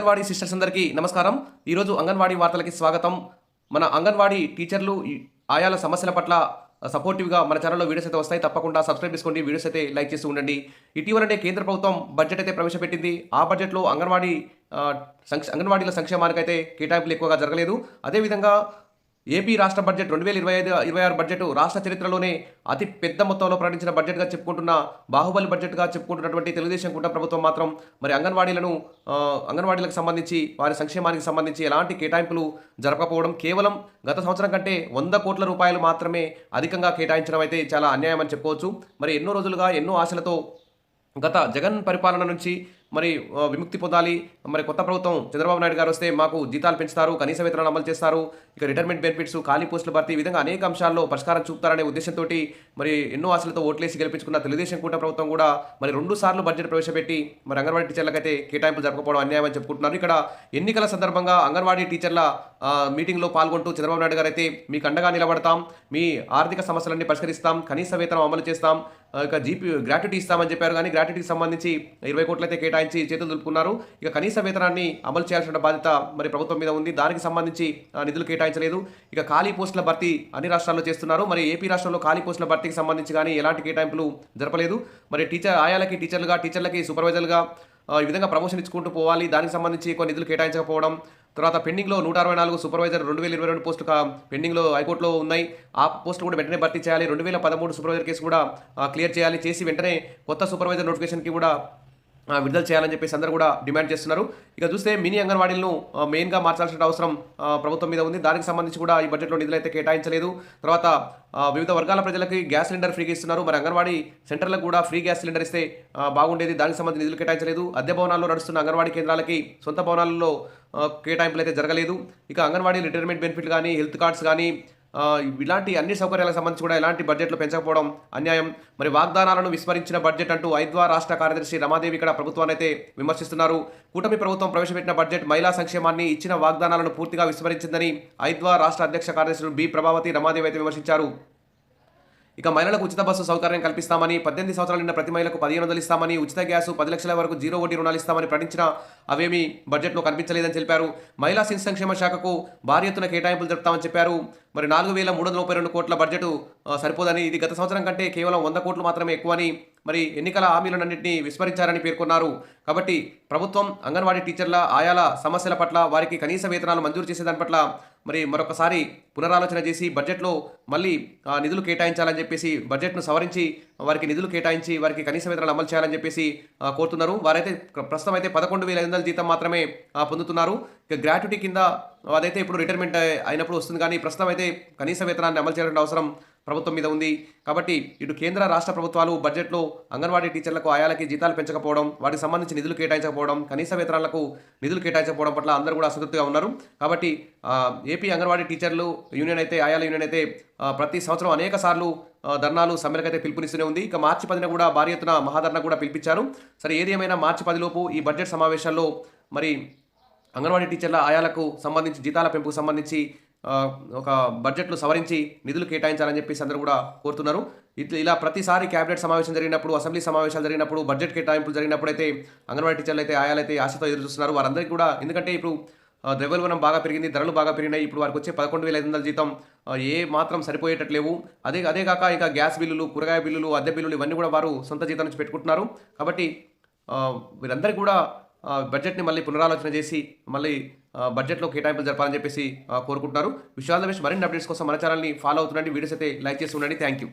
Anganwadi sisters అందరికీ నమస్కారం. ఈరోజు అంగన్వాడీ వార్తలకి స్వాగతం. మన అంగన్వాడీ టీచర్లు ఆయాల సమస్యల పట్ల సపోర్టివ్గా మన ఛానల్లో వీడియోస్ అయితే వస్తాయి. తప్పకుండా సబ్స్క్రైబ్ చేసుకోండి, వీడియోస్ అయితే లైక్ చేస్తూ ఉండండి. ఇటీవలనే కేంద్ర ప్రభుత్వం బడ్జెట్ అయితే ప్రవేశపెట్టింది. ఆ బడ్జెట్లో అంగన్వాడీల సంక్షేమానికైతే కేటాయింపులు ఎక్కువగా జరగలేదు. అదేవిధంగా ఏపీ రాష్ట్ర బడ్జెట్ 2025-26 బడ్జెట్ రాష్ట్ర చరిత్రలోనే అతి పెద్ద మొత్తంలో ప్రకటించిన బడ్జెట్గా చెప్పుకుంటున్న బాహుబలి బడ్జెట్గా చెప్పుకుంటున్నటువంటి తెలుగుదేశం కూటమి ప్రభుత్వం మాత్రం మరి అంగన్వాడీలకు సంబంధించి వారి సంక్షేమానికి సంబంధించి ఎలాంటి కేటాయింపులు జరపకపోవడం, కేవలం గత సంవత్సరం కంటే 100 కోట్ల రూపాయలు మాత్రమే అధికంగా కేటాయించడం అయితే చాలా అన్యాయం అని చెప్పుకోవచ్చు. మరి ఎన్నో రోజులుగా ఎన్నో ఆశలతో గత జగన్ పరిపాలన నుంచి మరి విముక్తి పొందాలి, మరి కొత్త ప్రభుత్వం చంద్రబాబు నాయుడు గారు వస్తే మాకు జీతాలు పెంచుతారు, కనీస వేతనాలు అమలు చేస్తారు, ఇక రిటైర్మెంట్ బెనిఫిట్స్, ఖాళీ పోస్టుల భర్తీ, ఈ విధంగా అనేక అంశాల్లో పరిష్కారం చూపుతారనే ఉద్దేశంతో మరి ఎన్నో ఆశలతో ఓట్లేసి గెలిపించుకున్న తెలుగుదేశం కూటమి ప్రభుత్వం కూడా మరి 2 సార్లు బడ్జెట్ ప్రవేశపెట్టి మరి అంగన్వాడీ టీచర్లకైతే కేటాయింపులు జరగకపోవడం అన్యాయం అని చెప్పుకుంటున్నారు. ఇక్కడ ఎన్నికల సందర్భంగా అంగన్వాడీ టీచర్ల మీటింగ్లో పాల్గొంటూ చంద్రబాబు నాయుడు గారు అయితే మీకు అండగా నిలబడతాం, మీ ఆర్థిక సమస్యలన్నీ పరిష్కరిస్తాం, కనీస వేతనం అమలు చేస్తాం, ఇక గ్రాట్యుటీ ఇస్తామని చెప్పారు. కానీ గ్రాట్యుటీకి సంబంధించి 20 కోట్లు అయితే కేటాయించి చేతులు దులుపుకున్నారు. ఇక కనీస వేతనాన్ని అమలు చేయాల్సిన బాధ్యత మరి ప్రభుత్వం మీద ఉంది. దానికి సంబంధించి నిధులు కేటాయించలేదు. ఇక ఖాళీ పోస్టుల భర్తీ అన్ని రాష్ట్రాల్లో చేస్తున్నారు. మరి ఏపీ రాష్ట్రంలో ఖాళీ పోస్టుల భర్తీకి సంబంధించి కానీ ఎలాంటి కేటాయింపులు జరపలేదు. మరి ఆయాలకి టీచర్లకి సూపర్వైజర్లుగా ఈ విధంగా ప్రమోషన్ ఇచ్చుకుంటూ పోవాలి. దానికి సంబంధించి ఎక్కువ నిధులు కేటాయించకపోవడం, తర్వాత పెండింగ్లో 164 సూపర్వైజర్ 2022 పోస్టులు పెండింగ్లో హైకోర్టులో ఉన్నాయి. ఆ పోస్టులు కూడా వెంటనే భర్తీ చేయాలి. 2013 సూపర్వైజర్ కేసు కూడా క్లియర్ చేసి వెంటనే కొత్త సూపర్వైజర్ నోటిఫికేషన్కి కూడా విడుదల చేయాలని చెప్పేసి అందరూ కూడా డిమాండ్ చేస్తున్నారు. ఇక చూస్తే మినీ అంగన్వాడీలను మెయిన్గా మార్చాల్సిన అవసరం ప్రభుత్వం మీద ఉంది. దానికి సంబంధించి కూడా ఈ బడ్జెట్లో నిధులు అయితే కేటాయించలేదు. తర్వాత వివిధ వర్గాల ప్రజలకి గ్యాస్ సిలిండర్ ఫ్రీగా ఇస్తున్నారు. మరి అంగన్వాడీ సెంటర్లకు కూడా ఫ్రీ గ్యాస్ సిలిండర్ ఇస్తే బాగుండేది. దానికి సంబంధించి నిధులు కేటాయించలేదు. అద్దె భవనాల్లో నడుస్తున్న అంగన్వాడీ కేంద్రాలకి సొంత భవనాల్లో కేటాయింపులు అయితే జరగలేదు. ఇక అంగన్వాడీ రిటైర్మెంట్ బెనిఫిట్ కానీ, హెల్త్ కార్డ్స్ కానీ, ఇలాంటి అన్ని సౌకర్యాలకు సంబంధించి కూడా ఎలాంటి బడ్జెట్లో పెంచకపోవడం అన్యాయం. మరి వాగ్దానాలను విస్మరించిన బడ్జెట్ అంటూ ఐద్వా రాష్ట్ర కార్యదర్శి రమాదేవి ఇక్కడ ప్రభుత్వాన్ని అయితే విమర్శిస్తున్నారు. కూటమి ప్రభుత్వం ప్రవేశపెట్టిన బడ్జెట్ మహిళా సంక్షేమాన్ని ఇచ్చిన వాగ్దానాలను పూర్తిగా విస్మరించిందని ఐద్వా రాష్ట్ర అధ్యక్ష కార్యదర్శులు బి ప్రభావతి రమాదేవి అయితే విమర్శించారు. ఇక మహిళలకు ఉచిత బస్సు సౌకర్యం కల్పిస్తామని, 18 సంవత్సరాలు నిన్న ప్రతి మహిళకు 1500 ఇస్తామని, ఉచిత గ్యాసు 10 లక్షల వరకు 0 వడ్డీ రుణాలు ఇస్తామని ప్రకటించిన అవేమీ బడ్జెట్లో కనిపించలేదని తెలిపారు. మహిళా శిశు సంక్షేమ శాఖకు భారీ ఎత్తున కేటాయింపులు జరుపుతామని చెప్పారు. మరి 4332 కోట్ల బడ్జెట్ సరిపోదని, ఇది గత సంవత్సరం కంటే కేవలం 100 కోట్లు మాత్రమే ఎక్కువని, మరి ఎన్నికల హామీలన్నింటినీ విస్మరించారని పేర్కొన్నారు. కాబట్టి ప్రభుత్వం అంగన్వాడీ టీచర్ల ఆయాల సమస్యల పట్ల, వారికి కనీస వేతనాలు మంజూరు చేసేదాని పట్ల మరి మరొకసారి పునరాలోచన చేసి బడ్జెట్లో మళ్ళీ నిధులు కేటాయించాలని చెప్పేసి, బడ్జెట్ను సవరించి వారికి నిధులు కేటాయించి వారికి కనీస వేతనాలు అమలు చేయాలని చెప్పేసి కోరుతున్నారు. వారైతే ప్రస్తుతం అయితే 11,500 జీతం మాత్రమే పొందుతున్నారు. ఇక గ్రాట్యుటీ కింద అదైతే ఇప్పుడు రిటైర్మెంట్ అయినప్పుడు వస్తుంది. కానీ ప్రస్తుతం అయితే కనీస వేతనాన్ని అమలు చేయాల్సిన అవసరం ప్రభుత్వం మీద ఉంది. కాబట్టి ఇటు కేంద్ర రాష్ట్ర ప్రభుత్వాలు బడ్జెట్లో అంగన్వాడీ టీచర్లకు ఆయాలకి జీతాలు పెంచకపోవడం, వాటికి సంబంధించి నిధులు కేటాయించకపోవడం, కనీస వేతనాలకు నిధులు కేటాయించకపోవడం పట్ల అందరూ కూడా అసంతృప్తిగా ఉన్నారు. కాబట్టి ఏపీ అంగన్వాడీ టీచర్లు యూనియన్ అయితే, ఆయాల యూనియన్ అయితే ప్రతి సంవత్సరం అనేక సార్లు ధర్నాలు, సమ్మెలకైతే పిలుపునిస్తూనే ఉంది. ఇక మార్చి 10న కూడా భారీ ఎత్తున మహాధర్నా కూడా పిలిపించారు. సరే, ఏది ఏమైనా మార్చి 10 లోపు ఈ బడ్జెట్ సమావేశాల్లో మరి అంగన్వాడీ టీచర్ల ఆయాలకు సంబంధించి జీతాల పెంపుకు సంబంధించి ఒక బడ్జెట్లు సవరించి నిధులు కేటాయించాలని చెప్పేసి అందరూ కూడా కోరుతున్నారు. ఇలా ప్రతిసారి క్యాబినెట్ సమావేశం జరిగినప్పుడు, అసెంబ్లీ సమావేశాలు జరిగినప్పుడు, బడ్జెట్ కేటాయింపులు జరిగినప్పుడు అయితే అంగన్వాడీ టీచర్లు అయితే, ఆయాలైతే ఆశతో ఎదురు చూస్తున్నారు. వారందరికీ కూడా, ఎందుకంటే ఇప్పుడు ద్రవ్యోల్బణం బాగా పెరిగింది, ధరలు బాగా పెరిగినాయి. ఇప్పుడు వారికి వచ్చే 11,500 జీతం ఏ మాత్రం సరిపోయేటట్లేవు. అదే కాక ఇంకా గ్యాస్ బిల్లులు, కూరగాయ బిల్లులు, అద్దె బిల్లులు ఇవన్నీ కూడా వారు సొంత జీతం నుంచి పెట్టుకుంటున్నారు. కాబట్టి వీరందరికీ కూడా బడ్జెట్ని మళ్ళీ పునరాలోచన చేసి మళ్ళీ బడ్జెట్లో కేటాయింపులు జరపాలని చెప్పేసి కోరుకుంటున్నారు. విషయాల మరిన్ని అప్డేట్స్ కోసం మన ఛానల్ని ఫాలో అవుతుండండి. వీడియోస్ అయితే లైక్ చేసి ఉండండి. Thank you.